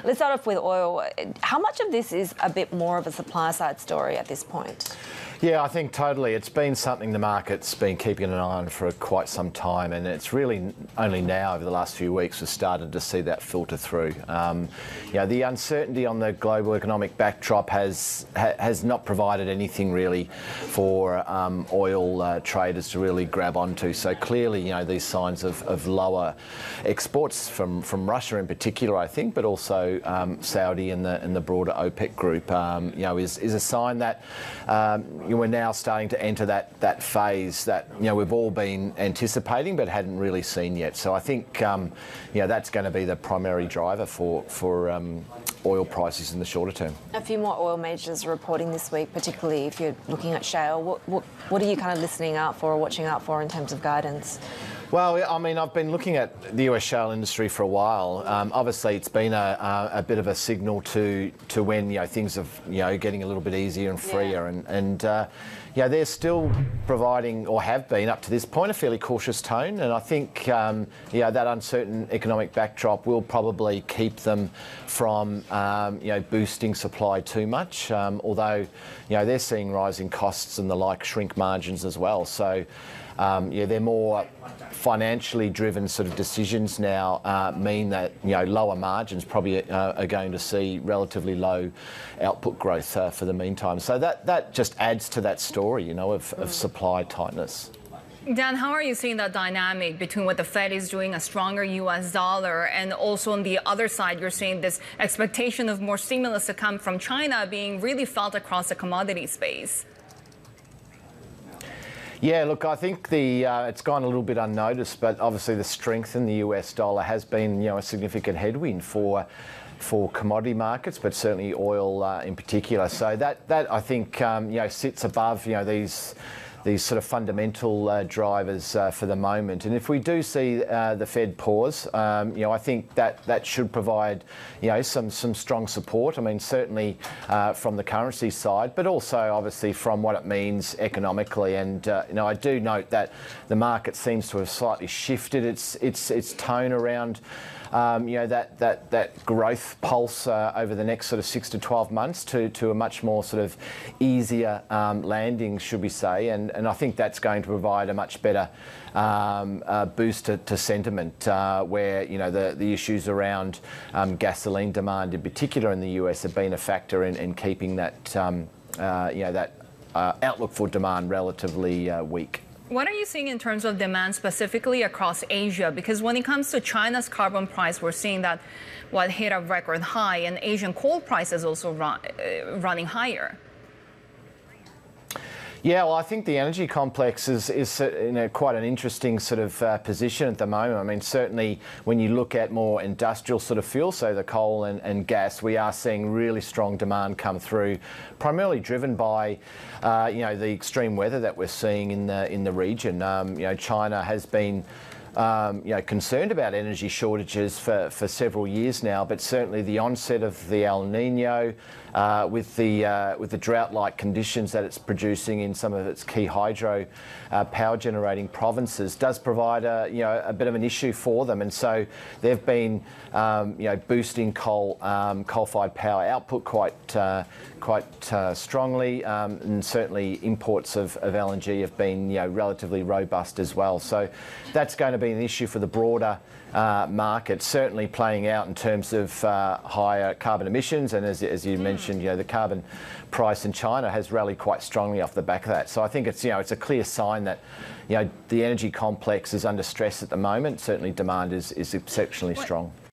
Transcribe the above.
Let's start off with oil. How much of this is a bit more of a supply side story at this point? Yeah, I think totally. It's been something the market's been keeping an eye on for quite some time, and it's really only now over the last few weeks we've started to see that filter through. The uncertainty on the global economic backdrop has not provided anything really for oil traders to really grab onto. So clearly, these signs of lower exports from Russia in particular, I think, but also Saudi and the broader OPEC group, is a sign that we're now starting to enter that phase that we've all been anticipating but hadn't really seen yet. So I think that's going to be the primary driver for oil prices in the shorter term. A few more oil majors reporting this week, particularly if you're looking at shale. What are you kind of listening out for or watching out for in terms of guidance? Well, I mean, I've been looking at the US shale industry for a while. Obviously, it's been a bit of a signal to when things are getting a little bit easier and freer, and they're still providing, or have been up to this point, a fairly cautious tone. And I think that uncertain economic backdrop will probably keep them from boosting supply too much. Although they're seeing rising costs and the like shrink margins as well. So. They're more financially driven sort of decisions now mean that lower margins probably are going to see relatively low output growth for the meantime. So that just adds to that story, of supply tightness. Dan, how are you seeing that dynamic between what the Fed is doing, a stronger U.S. dollar, and also on the other side, you're seeing this expectation of more stimulus to come from China being really felt across the commodity space? Yeah, look, I think it's gone a little bit unnoticed, but obviously the strength in the US dollar has been, a significant headwind for commodity markets, but certainly oil in particular. So that I think sits above these sort of fundamental drivers for the moment. And if we do see the Fed pause, I think that should provide some strong support. I mean, certainly from the currency side, but also obviously from what it means economically. And I do note that the market seems to have slightly shifted its tone around that growth pulse over the next sort of 6 to 12 months to a much more sort of easier landing, should we say, and I think that's going to provide a much better boost to sentiment, where the issues around gasoline demand in particular in the US have been a factor in keeping that outlook for demand relatively weak. What are you seeing in terms of demand specifically across Asia? Because when it comes to China's carbon price, we're seeing that hit a record high, and Asian coal prices also running higher. Yeah, well, I think the energy complex is quite an interesting sort of position at the moment. I mean, certainly when you look at more industrial sort of fuel, so the coal and gas, we are seeing really strong demand come through, primarily driven by the extreme weather that we're seeing in the region. China has been concerned about energy shortages for several years now, but certainly the onset of the El Nino, with the drought-like conditions that it's producing in some of its key hydro power generating provinces does provide a bit of an issue for them, and so they've been boosting coal-fired power output quite strongly, and certainly imports of LNG have been relatively robust as well. So that's going to be an issue for the broader market, certainly playing out in terms of higher carbon emissions, and as you mentioned, the carbon price in China has rallied quite strongly off the back of that. So I think it's a clear sign that the energy complex is under stress at the moment. Certainly demand is exceptionally strong.